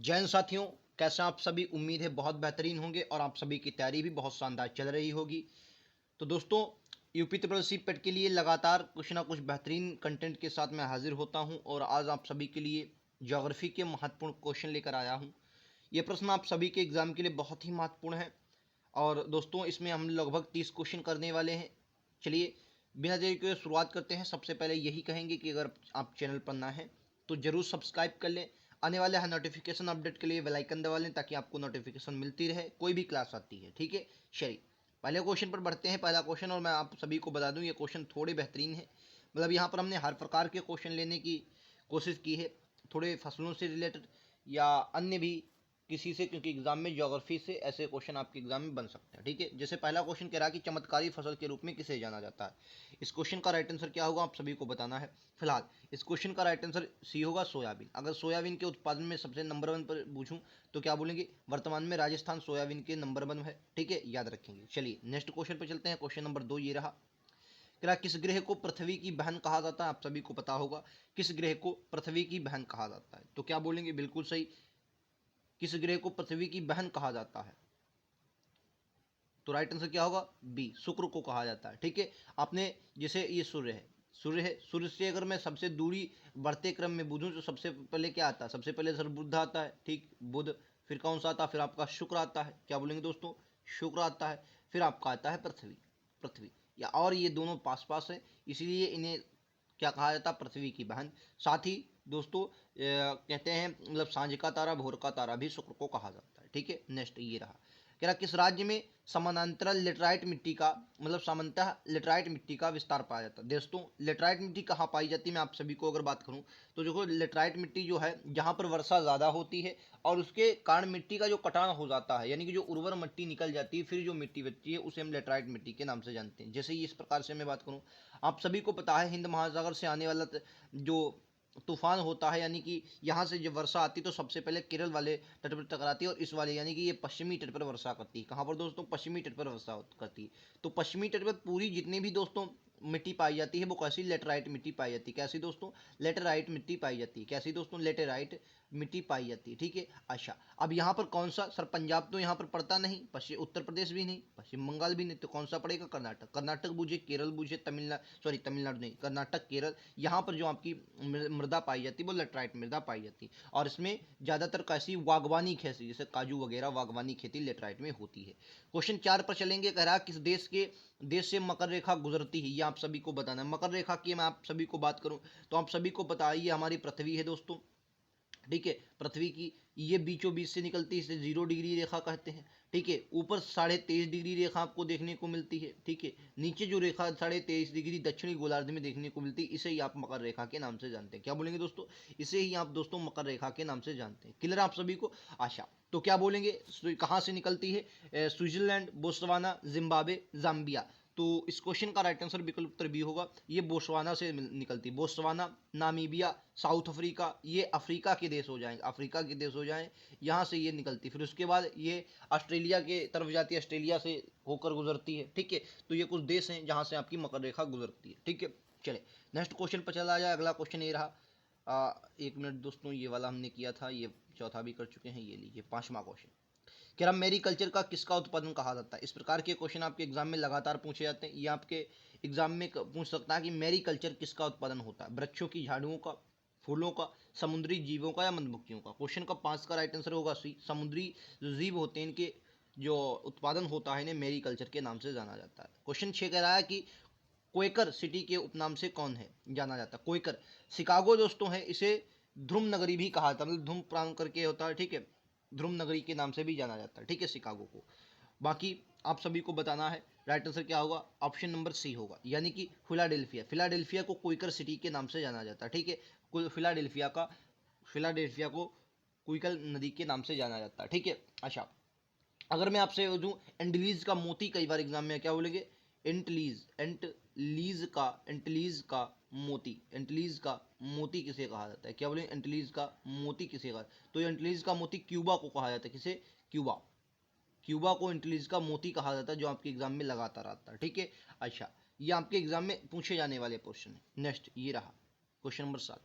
जैन साथियों, कैसे आप सभी? उम्मीद है बहुत बेहतरीन होंगे और आप सभी की तैयारी भी बहुत शानदार चल रही होगी। तो दोस्तों, यूपी ट्रिपल सी पेट के लिए लगातार कुछ ना कुछ बेहतरीन कंटेंट के साथ मैं हाजिर होता हूं और आज आप सभी के लिए ज्योग्राफी के महत्वपूर्ण क्वेश्चन लेकर आया हूं। ये प्रश्न आप सभी के एग्जाम के लिए बहुत ही महत्वपूर्ण है और दोस्तों इसमें हम लगभग 30 क्वेश्चन करने वाले हैं। चलिए बिना देरी के शुरुआत करते हैं। सबसे पहले यही कहेंगे कि अगर आप चैनल पर ना हैं तो ज़रूर सब्सक्राइब कर लें। आने वाले हर नोटिफिकेशन अपडेट के लिए बेल आइकन दबा लें ताकि आपको नोटिफिकेशन मिलती रहे कोई भी क्लास आती है। ठीक है, चलिए पहले क्वेश्चन पर बढ़ते हैं। पहला क्वेश्चन, और मैं आप सभी को बता दूं ये क्वेश्चन थोड़े बेहतरीन है। मतलब यहाँ पर हमने हर प्रकार के क्वेश्चन लेने की कोशिश की है, थोड़े फसलों से रिलेटेड या अन्य भी किसी से, क्योंकि एग्जाम में ज्योग्राफी से ऐसे क्वेश्चन आपके एग्जाम में बन सकते हैं। ठीक है, जैसे पहला क्वेश्चन कह रहा है कि चमत्कारी फसल के रूप में किसे जाना जाता है। इस क्वेश्चन का राइट आंसर क्या होगा आप सभी को बताना है। फिलहाल इस क्वेश्चन का राइट आंसर सी होगा, सोयाबीन। अगर सोयाबीन के उत्पादन में सबसे नंबर 1 पर पूछूं तो क्या बोलेंगे? वर्तमान में राजस्थान सोयाबीन के नंबर 1 है। ठीक है, याद रखेंगे। चलिए नेक्स्ट क्वेश्चन पर चलते हैं। क्वेश्चन नंबर 2 ये रहा। क्या किस ग्रह को पृथ्वी की बहन कहा जाता है? आप सभी को पता होगा किस ग्रह को पृथ्वी की बहन कहा जाता है। तो क्या बोलेंगे? बिल्कुल सही, किस ग्रह को पृथ्वी की बहन कहा जाता है? तो राइट आंसर क्या होगा? बी, शुक्र को कहा जाता है। ठीक है, आपने जैसे ये सूर्य है, सूर्य है, सूर्य से अगर मैं सबसे दूरी बढ़ते क्रम में बुझूं तो सबसे पहले क्या आता है? सबसे पहले सर बुध आता है। ठीक, बुध, फिर कौन सा आता है? फिर आपका शुक्र आता है। क्या बोलेंगे दोस्तों? शुक्र आता है। फिर आपका आता है पृथ्वी। पृथ्वी या, और ये दोनों पास पास है इसीलिए इन्हें क्या कहा जाता है? पृथ्वी की बहन। साथ ही दोस्तों कहते हैं मतलब सांझ का तारा, भोर का तारा भी शुक्र को कहा जाता है। ठीक है, नेक्स्ट ये रहा। कह रहा किस राज्य में समानांतर लेटराइट मिट्टी का, मतलब सामान्यतः लेटराइट मिट्टी का विस्तार पाया जाता है। दोस्तों लेटराइट मिट्टी कहाँ पाई जाती है? मैं आप सभी को अगर बात करूं तो देखो, लेटराइट मिट्टी जो है जहां पर वर्षा ज़्यादा होती है और उसके कारण मिट्टी का जो कटान हो जाता है, यानी कि जो उर्वर मिट्टी निकल जाती है, फिर जो मिट्टी बचती है उसे हम लेटराइट मिट्टी के नाम से जानते हैं। जैसे ही इस प्रकार से मैं बात करूँ, आप सभी को पता है हिंद महासागर से आने वाला जो तूफान होता है, यानी कि यहाँ से जब वर्षा आती है तो सबसे पहले केरल वाले तट पर टकराती है और इस वाले यानी कि ये पश्चिमी तट पर वर्षा करती है। कहाँ पर दोस्तों? पश्चिमी तट पर वर्षा करती है। तो पश्चिमी तट पर पूरी जितनी भी दोस्तों मिट्टी पाई जाती है वो कैसी? लेटराइट मिट्टी पाई जाती है। कैसी दोस्तों? लेटराइट मिट्टी पाई जाती है। कैसी दोस्तों? लेटराइट मिट्टी पाई जाती है। ठीक है, अच्छा अब यहाँ पर कौन सा? सर पंजाब तो यहाँ पर पड़ता नहीं, पश्चिम उत्तर प्रदेश भी नहीं, पश्चिम बंगाल भी नहीं, तो कौन सा पड़ेगा? कर्नाटक। कर्नाटक बूझे, केरल बूझे, तमिलनाडु, सॉरी तमिलनाडु नहीं, कर्नाटक, केरल, यहाँ पर जो आपकी मृदा पाई जाती है वो लेटराइट मृदा पाई जाती है। और इसमें ज़्यादातर कैसी? बागवानी खेती, जैसे काजू वगैरह बागवानी खेती लेटराइट में होती है। क्वेश्चन 4 पर चलेंगे। कह रहा किस देश से मकर रेखा गुजरती है? ये आप सभी को बताना है। मकर रेखा की मैं आप सभी को बात करूं तो आप सभी को पता है ये हमारी पृथ्वी है दोस्तों। ठीक है, पृथ्वी की ये बीचों बीच से निकलती है, इसे 0 डिग्री रेखा कहते हैं। ठीक है, ऊपर 23.5 डिग्री रेखा आपको देखने को मिलती है। ठीक है, नीचे जो रेखा 23.5 डिग्री दक्षिणी गोलार्ध में देखने को मिलती है, इसे ही आप मकर रेखा के नाम से जानते हैं। क्या बोलेंगे दोस्तों? इसे ही आप दोस्तों मकर रेखा के नाम से जानते हैं। क्लियर आप सभी को? आशा तो क्या बोलेंगे? कहाँ से निकलती है? Switzerland, Botswana, Zimbabwe, Zambia. तो इस क्वेश्चन का राइट आंसर विकल्प उत्तर बी होगा, ये बोत्सवाना से निकलती है। बोत्सवाना, नामीबिया, साउथ अफ्रीका, ये अफ्रीका के देश हो जाएंगे, अफ्रीका के देश हो जाए, यहाँ से ये निकलती। फिर उसके बाद ये ऑस्ट्रेलिया के तरफ जाती है, ऑस्ट्रेलिया से होकर गुजरती है। ठीक है, तो ये कुछ देश हैं जहाँ से आपकी मकर रेखा गुजरती है। ठीक है, चले नेक्स्ट क्वेश्चन पर चला जाए। अगला क्वेश्चन ये रहा। एक मिनट दोस्तों, ये वाला हमने किया था, ये चौथा भी कर चुके हैं। ये लीजिए 5वां क्वेश्चन। कह रहा मैरीकल्चर का किसका उत्पादन कहा जाता है? इस प्रकार के क्वेश्चन आपके एग्जाम में लगातार पूछे जाते हैं। ये आपके एग्जाम में पूछ सकता है कि मैरीकल्चर किसका उत्पादन होता है? वृक्षों की, झाड़ियों का, फूलों का, समुद्री जीवों का या मधुमक्खियों का? क्वेश्चन का 5 का राइट आंसर होगा सी, समुद्री जो जीव होते हैं इनके जो उत्पादन होता है इन्हें मैरीकल्चर के नाम से जाना जाता है। क्वेश्चन 6 कह रहा है कि क्वेकर सिटी के उपनाम से कौन है जाना जाता है? क्वेकर शिकागो दोस्तों है, इसे ध्रुव नगरी भी कहा जाता है, मतलब ध्रुव प्रांत करके होता है। ठीक है, ध्रुव नगरी के नाम से भी जाना जाता है। ठीक है, शिकागो को। बाकी आप सभी को बताना है राइट आंसर क्या होगा। ऑप्शन नंबर सी होगा, यानी कि फिलाडेल्फिया। फिलाडेल्फिया को क्विकर सिटी के नाम से जाना जाता है। ठीक है, फिलाडेल्फिया को क्विकल नदी के नाम से जाना जाता है। ठीक है, अच्छा अगर मैं आपसे दूं एंटलीज का मोती, कई बार एग्जाम में क्या बोलेंगे? एंटलीज का मोती, एंटलीज का मोती किसे कहा जाता है? क्या बोलेंगे? एंटलीज का मोती किसे कहा? तो एंटलीज का मोती क्यूबा को कहा जाता है। किसे? क्यूबा। क्यूबा को एंटलीज का मोती कहा जाता है, जो आपके एग्जाम में लगातार आता है। ठीक है, अच्छा ये आपके एग्जाम में पूछे जाने वाले क्वेश्चन है। नेक्स्ट ये रहा क्वेश्चन नंबर 7।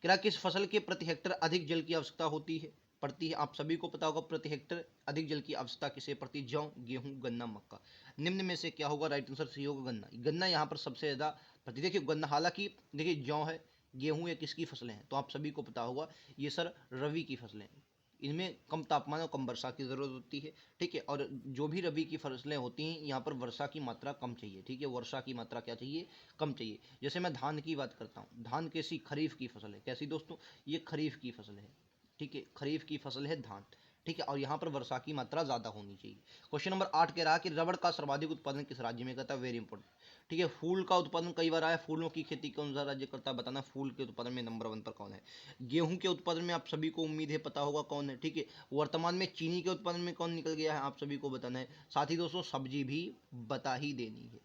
कह रहा किस फसल के प्रति हेक्टर अधिक जल की आवश्यकता होती है? पड़ती है? आप सभी को पता होगा प्रति हेक्टर अधिक जल की आवश्यकता किसे पड़ती? जौ, गेहूं, गन्ना, मक्का। निम्न में से क्या होगा? राइट आंसर सी होगा गन्ना। गन्ना यहाँ पर सबसे ज्यादा पड़ती। देखिए गन्ना, हालांकि देखिए जौ है, गेहूं, ये किसकी फसलें हैं? तो आप सभी को पता होगा ये सर रवि की फसलें हैं। इनमें कम तापमान और कम वर्षा की जरूरत होती है, ठीक है। और जो भी रबी की फसलें होती हैं यहाँ पर वर्षा की मात्रा कम चाहिए, ठीक है। वर्षा की मात्रा क्या चाहिए? कम चाहिए। जैसे मैं धान की बात करता हूँ, धान कैसी? खरीफ की फसल है। कैसी दोस्तों? ये खरीफ की फसल है, ठीक है। खरीफ की फसल है धान, ठीक है। और यहाँ पर वर्षा की मात्रा ज़्यादा होनी चाहिए। क्वेश्चन नंबर 8 कह रहा है कि रबड़ का सर्वाधिक उत्पादन किस राज्य में करता है? वेरी इंपॉर्टेंट, ठीक है। फूल का उत्पादन कई बार आया, फूलों की खेती कौन सा राज्य करता है? बताना। फूल के उत्पादन में नंबर 1 पर कौन है? गेहूं के उत्पादन में आप सभी को उम्मीद है पता होगा कौन है, ठीक है। वर्तमान में चीनी के उत्पादन में कौन निकल गया है? आप सभी को बताना है। साथ ही दोस्तों सब्जी भी बता ही देनी है,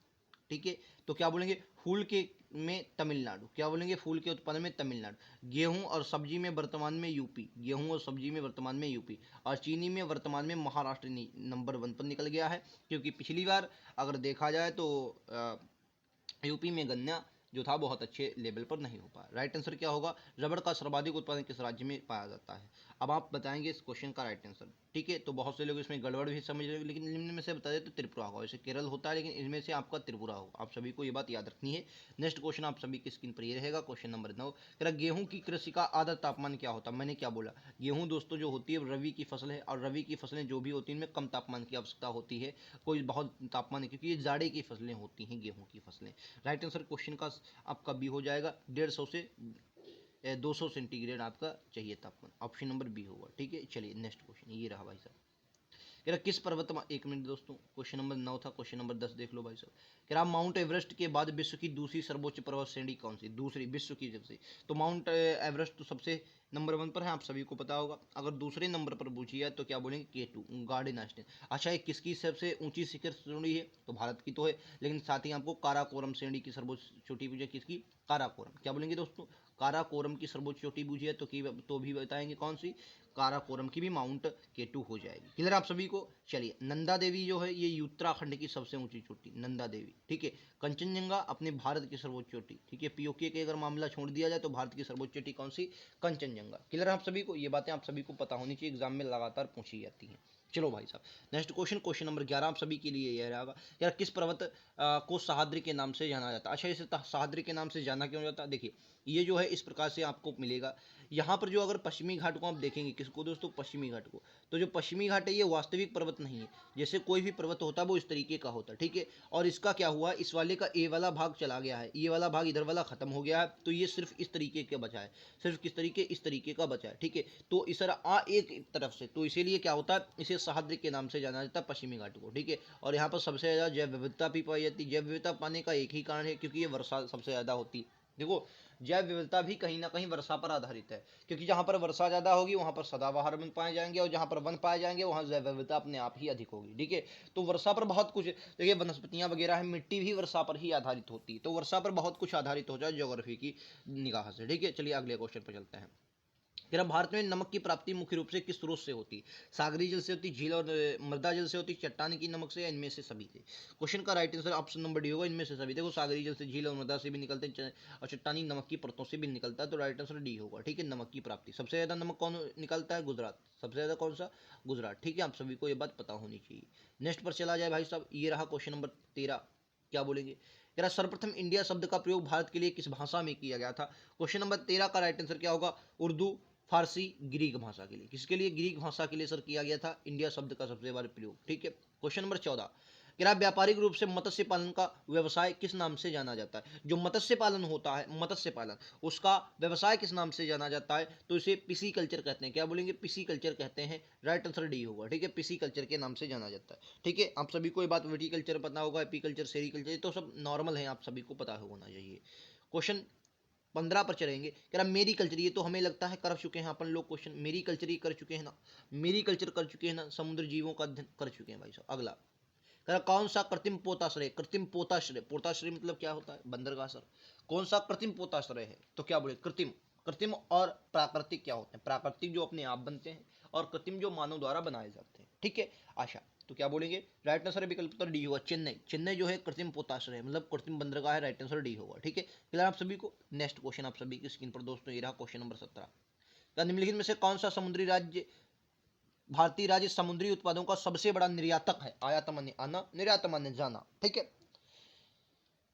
ठीक है। तो क्या बोलेंगे? फूल के में तमिलनाडु। क्या बोलेंगे? फूल के उत्पादन में तमिलनाडु। गेहूं और सब्जी में वर्तमान में यूपी। गेहूं और सब्जी में वर्तमान में यूपी। और चीनी में वर्तमान में महाराष्ट्र नंबर 1 पर निकल गया है, क्योंकि पिछली बार अगर देखा जाए तो यूपी में गन्ना जो था बहुत अच्छे लेवल पर नहीं हो पाया। राइट आंसर क्या होगा? रबड़ का सर्वाधिक उत्पादन किस राज्य में पाया जाता है? अब आप बताएंगे इस क्वेश्चन का राइट आंसर, ठीक है। तो बहुत से लोग इसमें गड़बड़ भी समझ रहे हैं, लेकिन निम्न में से बता दें तो त्रिपुरा होगा। वैसे केरल होता है, लेकिन इनमें से आपका त्रिपुरा होगा। आप सभी को ये बात याद रखनी है। नेक्स्ट क्वेश्चन आप सभी की स्क्रीन पर ये रहेगा, क्वेश्चन नंबर 9। तेरा गेहूं की कृषि का आदर्श तापमान क्या होता है? मैंने क्या बोला? गेहूं दोस्तों जो होती है रवि की फसल है, और रवि की फसलें जो भी होती है इनमें कम तापमान की आवश्यकता होती है, कोई बहुत तापमान नहीं, क्योंकि ये जाड़े की फसलें होती हैं गेहूं की फसलें। राइट आंसर क्वेश्चन का आपका बी हो जाएगा। 150 से 200 सेंटीग्रेड आपका चाहिए तापमान। ऑप्शन नंबर बी होगा, ठीक है। चलिए नेक्स्ट क्वेश्चन ये रहा भाई साहब। कह रहा किस पर्वत में, एक मिनट दोस्तों, क्वेश्चन नंबर 9 था, क्वेश्चन नंबर 10 देख लो भाई साहब। कह रहा माउंट एवरेस्ट के बाद विश्व की दूसरी सर्वोच्च पर्वत श्रेणी कौन सी? दूसरी विश्व की सबसे, तो माउंट एवरेस्ट तो सबसे नंबर 1 पर है, आप सभी को पता होगा। अगर दूसरे नंबर पर पूछिए तो क्या बोलेंगे? K2 garden national. अच्छा ये किसकी सबसे ऊंची शिखर श्रेणी है? तो भारत की तो है, लेकिन साथ ही आपको काराकोरम श्रेणी की सर्वोच्च चोटी पूछे, किसकी? काराकोरम। क्या बोलेंगे दोस्तों? काराकोरम की सर्वोच्च चोटी पूछी है तो भी बताएंगे कौन सी? काराकोरम की भी माउंट K2 हो जाएगी। क्लियर आप सभी को? चलिए नंदा देवी जो है ये उत्तराखंड की सबसे ऊंची चोटी, नंदा देवी, ठीक है। कंचनजंगा अपने भारत की सर्वोच्च चोटी, ठीक है। पीओके के अगर मामला छोड़ दिया जाए तो भारत की सर्वोच्च चोटी कौन सी? कंचनजंगा। क्लियर आप सभी को? ये बातें आप सभी को पता होनी चाहिए, एग्जाम में लगातार पूछी जाती हैं। चलो भाई साहब नेक्स्ट क्वेश्चन, क्वेश्चन नंबर 11 आप सभी के लिए यह रहेगा। यार किस पर्वत को सह्याद्री के नाम से जाना जाता है? अच्छा इसे सह्याद्री के नाम से जाना क्यों जाता है? देखिए ये जो है इस प्रकार से आपको मिलेगा। यहाँ पर जो अगर पश्चिमी घाट को आप देखेंगे, किसको दोस्तों? पश्चिमी घाट को। तो जो पश्चिमी घाट है ये वास्तविक पर्वत नहीं है। जैसे कोई भी पर्वत होता है वो इस तरीके का होता है, ठीक है। और इसका क्या हुआ, इस वाले का ए वाला भाग चला गया है, ये वाला भाग इधर वाला खत्म हो गया है, तो ये सिर्फ इस तरीके का बचा है। सिर्फ किस तरीके? इस तरीके का बचा है, ठीक है। तो इस तरह एक तरफ से, तो इसीलिए क्या होता है, इसे सह्याद्री के नाम से जाना जाता है पश्चिमी घाट को, ठीक है। और यहाँ पर सबसे ज़्यादा जैव विविधता भी पाई जाती है। जैव विविधता पाने का एक ही कारण है, क्योंकि ये वर्षा सबसे ज़्यादा होती है। देखो जैव विविधता भी कहीं ना कहीं वर्षा पर आधारित है, क्योंकि जहाँ पर वर्षा ज़्यादा होगी वहाँ पर सदाबहार वन पाए जाएंगे, और जहाँ पर वन पाए जाएंगे वहाँ जैव विविधता अपने आप ही अधिक होगी, ठीक है। तो वर्षा पर बहुत कुछ, देखिए वनस्पतियाँ वगैरह है, मिट्टी भी वर्षा पर ही आधारित होती है, तो वर्षा पर बहुत कुछ आधारित हो जाए ज्योग्राफी की निगाह से, ठीक है। चलिए अगले क्वेश्चन पर चलते हैं। तेरा भारत में नमक की प्राप्ति मुख्य रूप से किस स्रोत से होती है? सागरी जल से होती, झील और मृदा जल से होती, चट्टान की नमक से, या इनमें से सभी से? क्वेश्चन का right answer option number D होगा, इनमें से सभी। देखो सागरी जल से, झील और मृदा से भी निकलते हैं, और चट्टानी नमक की परतों से भी निकलता है, तो राइट आंसर डी होगा, ठीक है। नमक की प्राप्ति सबसे ज्यादा नमक कौन निकलता है? गुजरात। सबसे ज्यादा कौन सा? गुजरात, ठीक है। आप सभी को ये बात पता होनी चाहिए। नेक्स्ट पर चला जाए भाई साहब, ये रहा क्वेश्चन नंबर 13। क्या बोलेंगे? तेरा सर्वप्रथम इंडिया शब्द का प्रयोग भारत के लिए किस भाषा में किया गया था? क्वेश्चन नंबर 13 का राइट आंसर क्या होगा? उर्दू, फारसी, ग्रीक भाषा के लिए। किसके लिए? ग्रीक भाषा के लिए सर किया गया था इंडिया शब्द का सबसे बार प्रयोग, ठीक है। क्वेश्चन नंबर 14, क्या व्यापारिक रूप से मत्स्य पालन का व्यवसाय किस नाम से जाना जाता है? जो मत्स्य पालन होता है, मत्स्य पालन, उसका व्यवसाय किस नाम से जाना जाता है? तो इसे पिसी कल्चर कहते हैं। क्या बोलेंगे? पिसी कल्चर कहते हैं। राइट आंसर डी होगा, ठीक है। पिसी कल्चर के नाम से जाना जाता है, ठीक है। आप सभी को ये बात विटीकल्चर पता होगा, एपीकल्चर, सेरीकल्चर, तो सब नॉर्मल है, आप सभी को पता होना चाहिए। क्वेश्चन 15 पर चलेंगे। कह रहा मेरी कल्चर, ये तो हमें लगता है कर चुके हैं अपन लोग क्वेश्चन, मेरी कल्चर ही कर चुके हैं ना, मेरी कल्चर कर चुके हैं ना, समुद्र जीवों का अध्ययन कर चुके हैं भाई साहब। अगला कह रहा कौन सा कृत्रिम पोताश्रय, कृत्रिम पोताश्रय, पोताश्रय मतलब क्या होता है? बंदरगाह सर। कौन सा कृत्रिम पोताश्रय है? तो क्या बोले? कृत्रिम। कृत्रिम और प्राकृतिक क्या होते हैं? प्राकृतिक जो अपने आप बनते हैं, और कृत्रिम जो मानव द्वारा बनाए जाते हैं, ठीक है। आशा, तो क्या बोलेंगे? राइट आंसर विकल्प उत्तर डी होगा, चेन्नई। चेन्नई जो है कृत्रिम पोताश्रय मतलब कृत्रिम बंदरगाह है, राइट आंसर डी होगा, ठीक है। क्लियर आप सभी को? नेक्स्ट क्वेश्चन आप सभी की स्क्रीन पर दोस्तों ये रहा क्वेश्चन नंबर 17। निम्नलिखित में से कौन सा समुद्री राज्य भारतीय राज्य समुद्री उत्पादों का सबसे बड़ा निर्यातक है। आयात माने आना, निर्यात माने जाना, ठीक है।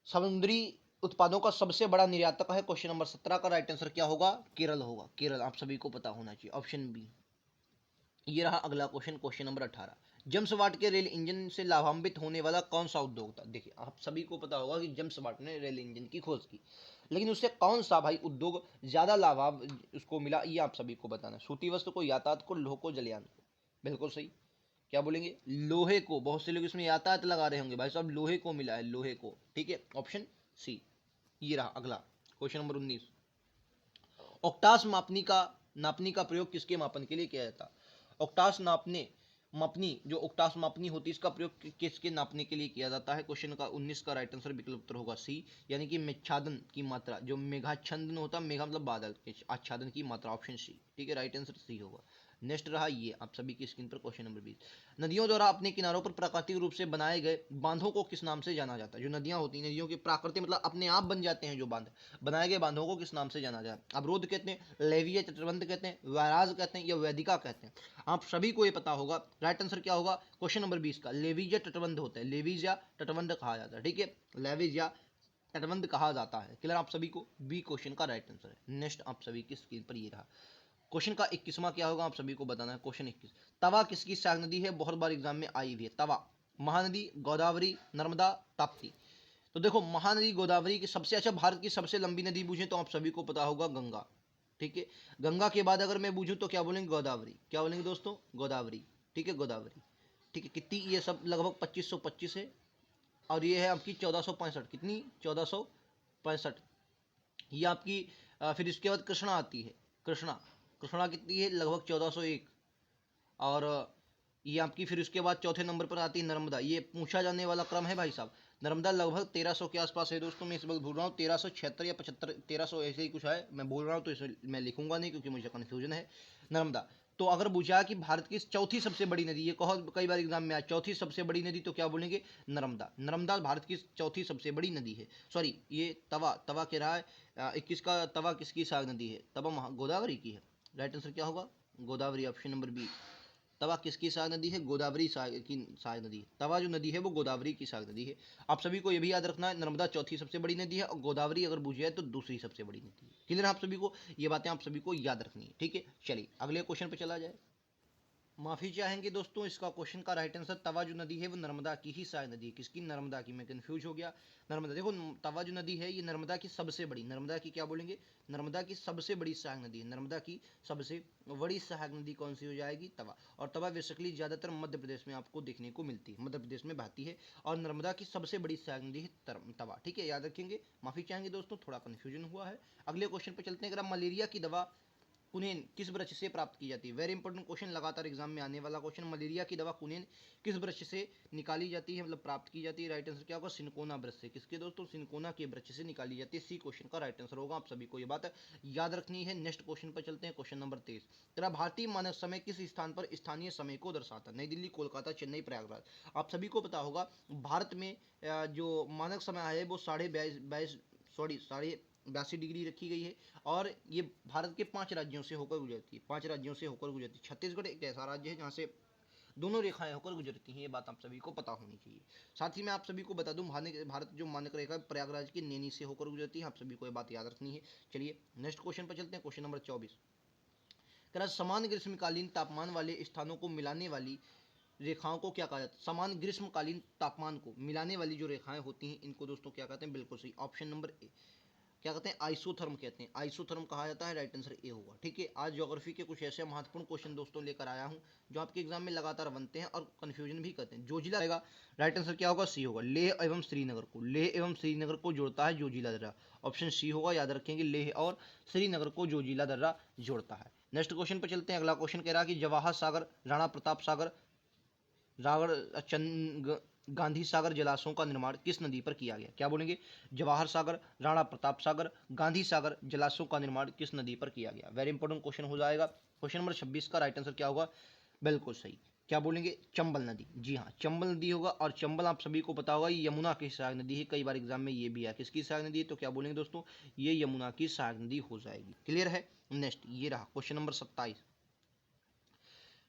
समुद्री उत्पादों का सबसे बड़ा निर्यातक है। क्वेश्चन नंबर 17 का राइट आंसर क्या होगा? केरल होगा। केरल आप सभी को पता होना चाहिए, ऑप्शन बी। ये रहा अगला question, question number 18। James Watt के रेल इंजन से लाभान्वित होने वाला कौन सा उद्योग था? देखिए आप सभी को पता होगा कि जेम्स वाट ने रेल इंजन की खोज की, लेकिन उससे कौन सा भाई उद्योग ज्यादा लाभ उसको मिला, ये आप सभी को बताना। सूती वस्त्र को, यातायात को, लोह को, जलयान को। बिल्कुल सही। क्या बोलेंगे? लोहे को। बहुत से लोग इसमें यातायात लगा रहे होंगे, भाई साहब लोहे को मिला है, लोहे को, ठीक है, ऑप्शन सी। ये रहा अगला क्वेश्चन नंबर 19। ऑक्टास नापनी का प्रयोग किसके मापन के लिए किया जाता? ऑक्टास मापनी जो ऑक्टास मापनी होती है, इसका प्रयोग किसके नापने के लिए किया जाता है? क्वेश्चन का 19 का राइट आंसर विकल्प उत्तर होगा सी, यानी कि मेघाच्छादन की मात्रा, जो मेघाच्छादन होता है, मेघा मतलब बादल के आच्छादन की मात्रा, ऑप्शन सी, ठीक है, राइट आंसर सी होगा। नेक्स्ट रहा ये आप सभी की स्क्रीन पर क्वेश्चन नंबर 20। नदियों द्वारा अपने किनारों पर प्राकृतिक रूप से बनाए गए बांधों को किस नाम से जाना जाता है? जो नदियां होती हैं, नदियों के प्राकृतिक मतलब अपने आप बन जाते हैं जो बांध, बनाए गए बांधों को किस नाम से जाना जाता है? अवरोध कहते हैं, लेवीय तटबंध कहते हैं, वैराज कहते हैं, या वेदिका कहते हैं? आप सभी को ये पता होगा, राइट आंसर क्या होगा क्वेश्चन नंबर 20 का? लेवीज या तटबंध होता है, लेवीज या तटबंध कहा जाता है, ठीक है, लेवीज या तटबंध कहा जाता है। क्लियर आप सभी को? बी क्वेश्चन का राइट आंसर है। नेक्स्ट आप सभी की स्क्रीन पर ये रहा क्वेश्चन का 21वां क्या होगा, आप सभी को बताना है। क्वेश्चन 21, तवा किसकी सहायक नदी है? बहुत बार एग्जाम में आई हुई है। तवा महानदी, गोदावरी, नर्मदा, ताप्ती। तो देखो महानदी, गोदावरी की सबसे अच्छा, भारत की सबसे लंबी नदी पूछे तो आप सभी को पता होगा गंगा, ठीक है। गंगा के बाद अगर मैं पूछूं तो क्या बोलेंगे? गोदावरी। क्या बोलेंगे दोस्तों? गोदावरी, ठीक है, गोदावरी, ठीक है। कितनी? ये सब लगभग 2525 है, और ये है आपकी 1465। कितनी? 1465। ये आपकी फिर इसके बाद कृष्णा आती है। कृष्णा, कृष्णा कितनी है? लगभग 1401। और ये आपकी फिर उसके बाद चौथे नंबर पर आती है नर्मदा। ये पूछा जाने वाला क्रम है भाई साहब। नर्मदा लगभग 1300 के आसपास है दोस्तों, मैं इस वक्त भूल रहा हूँ 1376 या 75, 1300 ऐसे ही कुछ है, मैं बोल रहा हूँ तो इसे मैं लिखूंगा नहीं क्योंकि मुझे कन्फ्यूजन है। नर्मदा। तो अगर पूछा कि भारत की चौथी सबसे बड़ी नदी, ये कहो कई बार एग्जाम में आया, चौथी सबसे बड़ी नदी, तो क्या बोलेंगे? नर्मदा। नर्मदा भारत की चौथी सबसे बड़ी नदी है। सॉरी, ये तवा, तवा कह रहा है 21 का, तवा किसकी सहायक नदी है? तवा गोदावरी की है। राइट आंसर क्या होगा? Godavari, option number B. Tawa किसकी सहायक नदी है? गोदावरी की सहायक नदी है। तवा जो नदी है वो गोदावरी की सहायक नदी है। आप सभी को यह भी याद रखना है, नर्मदा चौथी सबसे बड़ी नदी है और गोदावरी अगर पूछे तो दूसरी सबसे बड़ी नदी है। क्लियर है आप सभी को? ये बातें आप सभी को याद रखनी है, ठीक है। चलिए अगले क्वेश्चन पे चला जाए। माफी चाहेंगे दोस्तों, इसका क्वेश्चन का राइट आंसर, तवा जो नदी है वो नर्मदा की ही सहायक नदी है। किसकी? नर्मदा की। मैं कंफ्यूज हो गया। नर्मदा, देखो तवा जो नदी है ये नर्मदा की सबसे बड़ी, नर्मदा की क्या बोलेंगे? नर्मदा की सबसे बड़ी सहायक नदी है। नर्मदा की सबसे बड़ी सहायक नदी कौन सी हो जाएगी? तवा। और तवा बेसिकली ज्यादातर मध्य प्रदेश में आपको देखने को मिलती है, मध्य प्रदेश में बहती है, और नर्मदा की सबसे बड़ी सहायक नदी है तवा, ठीक है, याद रखेंगे। माफी चाहेंगे दोस्तों, थोड़ा कंफ्यूजन हुआ है। अगले क्वेश्चन पे चलते हैं। अगर मलेरिया की दवा कुनेन किस वृक्ष से प्राप्त की जाती है? वेरी इंपॉर्टेंट क्वेश्चन, लगातार एग्जाम में आने वाला क्वेश्चन। मलेरिया की दवा कुनेन किस वृक्ष से निकाली जाती है, मतलब प्राप्त की जाती है? राइट आंसर क्या होगा? सिनकोना वृक्ष से। किसके दोस्तों? सिनकोना के वृक्ष से निकाली जाती है। सी क्वेश्चन का राइट आंसर होगा। आप सभी को ये बात याद रखनी है। नेक्स्ट क्वेश्चन पर चलते हैं, क्वेश्चन नंबर 23। तेरा भारतीय मानक समय किस स्थान पर स्थानीय समय को दर्शाता है? नई दिल्ली, कोलकाता, चेन्नई, प्रयागराज। आप सभी को पता होगा भारत में जो मानक समय है वो 82 डिग्री रखी गई है, और ये भारत के 5 राज्यों से होकर गुजरती है। 5 राज्यों से होकर गुजरती है। छत्तीसगढ़ एक ऐसा राज्य है जहाँ से दोनों रेखाएं होकर गुजरती हैं, ये बात आप सभी को पता होनी चाहिए। साथ ही मैं आप सभी को बता दूं, भारत जो मानक रेखा प्रयागराज की नैनी से होकर गुजरती है। आप सभी को ये बात याद रखनी है। चलिए नेक्स्ट क्वेश्चन पर चलते हैं, क्वेश्चन नंबर 24। कह समान ग्रीष्मकालीन तापमान वाले स्थानों को मिलाने वाली रेखाओं को क्या कहा जाता है? समान ग्रीष्मकालीन तापमान को मिलाने वाली जो रेखाएं होती हैं इनको दोस्तों क्या कहते हैं? बिल्कुल सही, ऑप्शन नंबर ए, क्या कहते हैं? आइसोथर्म कहते हैं। आइसोथर्म कहा जाता है। राइट आंसर ए होगा, ठीक है। आज ज्योग्राफी के कुछ ऐसे महत्वपूर्ण क्वेश्चन दोस्तों लेकर आया हूं जो आपके एग्जाम में लगातार बनते हैं और कंफ्यूजन भी करते हैं। जोजिला रहेगा। राइट आंसर क्या होगा? सी होगा। लेह एवं श्रीनगर को, लेह एवं श्रीनगर को जोड़ता है जोजिला दर्रा, ऑप्शन सी होगा, याद रखेंगे। लेह और श्रीनगर को जोजिला दर्रा जोड़ता है। नेक्स्ट क्वेश्चन पर चलते हैं। अगला क्वेश्चन कह रहा है कि जवाहर सागर, राणा प्रताप सागर, गांधी सागर जलाशयों का निर्माण किस नदी पर किया गया? क्या बोलेंगे? जवाहर सागर, राणा प्रताप सागर, गांधी सागर जलाशयों का निर्माण किस नदी पर किया गया? वेरी इंपॉर्टेंट क्वेश्चन हो जाएगा। क्वेश्चन नंबर 26 का राइट आंसर क्या होगा? बिल्कुल सही। क्या बोलेंगे? चंबल नदी। जी हाँ, चंबल नदी होगा। और चंबल आप सभी को पता होगा ये यमुना की सहायक नदी है। कई बार एग्जाम में ये भी है, किसकी सहायक नदी है? तो क्या बोलेंगे दोस्तों? ये यमुना की सहायक नदी हो जाएगी। क्लियर है? नेक्स्ट ये रहा क्वेश्चन नंबर 27।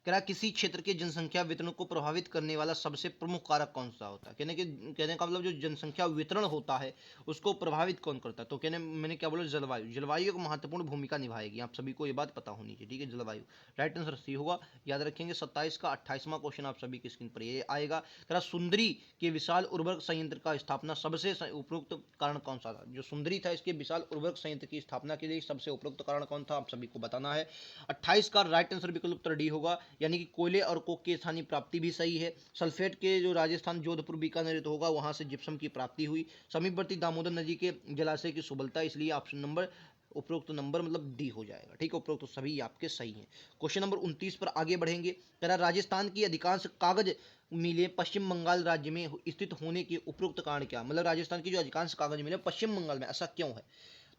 कह रहा किसी क्षेत्र के जनसंख्या वितरण को प्रभावित करने वाला सबसे प्रमुख कारक कौन सा होता है। कहने का मतलब जो जनसंख्या वितरण होता है उसको प्रभावित कौन करता है। तो मैंने क्या बोला, जलवायु। जलवायु एक महत्वपूर्ण भूमिका निभाएगी, आप सभी को ये बात पता होनी चाहिए, ठीक है। जलवायु राइट आंसर सी होगा, याद रखेंगे। 27 का 28वां क्वेश्चन आप सभी की स्क्रीन पर ये आएगा। कह रहा सुंदरी के विशाल उर्वरक संयंत्र का स्थापना सबसे उपयुक्त कारण कौन सा था। जो सुंदरी था इसके विशाल उर्वरक संयंत्र की स्थापना के लिए सबसे उपयुक्त कारण कौन था, आप सभी को बताना है। 28 का राइट आंसर विकल्प उत्तर डी होगा, यानी कि कोयले और कोक की स्थानीय प्राप्ति भी सही है। सल्फेट के जो राजस्थान जोधपुर बीकानेर तो होगा, वहां से जिप्सम की प्राप्ति हुई। समीपवर्ती दामोदर नदी के जलाशय की सुबलता, इसलिए ऑप्शन नंबर उपरोक्त नंबर मतलब डी हो जाएगा, ठीक है। उपरोक्त तो सभी आपके सही हैं। क्वेश्चन नंबर 29 पर आगे बढ़ेंगे। कह रहा राजस्थान की अधिकांश कागज मिलें पश्चिम बंगाल राज्य में स्थित होने के उपरोक्त कारण क्या। मतलब राजस्थान की जो अधिकांश कागज मिले पश्चिम बंगाल में, ऐसा क्यों है।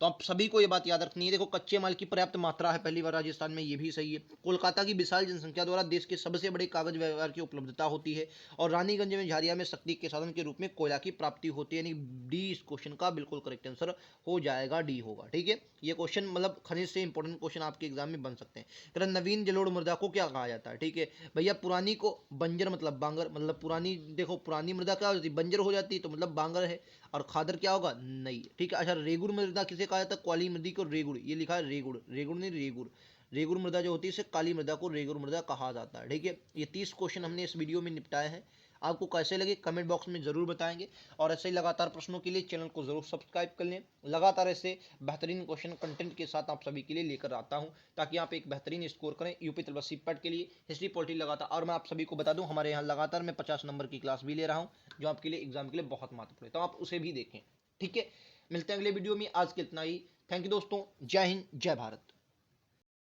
तो आप सभी को ये बात याद रखनी है। देखो कच्चे माल की पर्याप्त मात्रा है पहली बार राजस्थान में, ये भी सही है। कोलकाता की विशाल जनसंख्या द्वारा देश के सबसे बड़े कागज व्यवहार की उपलब्धता होती है। और रानीगंज में झारिया में शक्ति के साधन के रूप में कोयला की प्राप्ति होती है, यानी डी इस क्वेश्चन का बिल्कुल करेक्ट आंसर हो जाएगा, डी होगा, ठीक है। ये क्वेश्चन मतलब खनिज से इंपॉर्टेंट क्वेश्चन आपके एग्जाम में बन सकते हैं। अगर नवीन जलोढ़ मृदा को क्या कहा जाता है, ठीक है भैया। पुरानी को बंजर मतलब बांगर, मतलब पुरानी, देखो पुरानी मृदा क्या हो जाती है, बंजर हो जाती है, तो मतलब बांगर है। और खादर क्या होगा, नहीं, ठीक है। अच्छा रेगुड़ मृदा किसे कहा जाता है, काली मृदा को रेगुड़, ये लिखा है रेगुड़, रेगुड़ नहीं रेगुड़। रेगुड़ मृदा जो होती है इसे काली मृदा को रेगुड़ मृदा कहा जाता है, ठीक है। ये 30 क्वेश्चन हमने इस वीडियो में निपटाए हैं। आपको कैसे लगे कमेंट बॉक्स में जरूर बताएंगे, और ऐसे ही लगातार प्रश्नों के लिए चैनल को जरूर सब्सक्राइब कर लें। लगातार ऐसे बेहतरीन क्वेश्चन कंटेंट के साथ आप सभी के लिए लेकर आता हूं, ताकि आप एक बेहतरीन स्कोर करें यूपी तलबसी पैट के लिए। हिस्ट्री पॉलिटी लगातार, और मैं आप सभी को बता दूं हमारे यहाँ लगातार मैं 50 नंबर की क्लास भी ले रहा हूँ, जो आपके लिए एग्जाम के लिए बहुत महत्वपूर्ण है, तो आप उसे भी देखें, ठीक है। मिलते हैं अगले वीडियो में, आज के इतना ही। थैंक यू दोस्तों, जय हिंद जय भारत।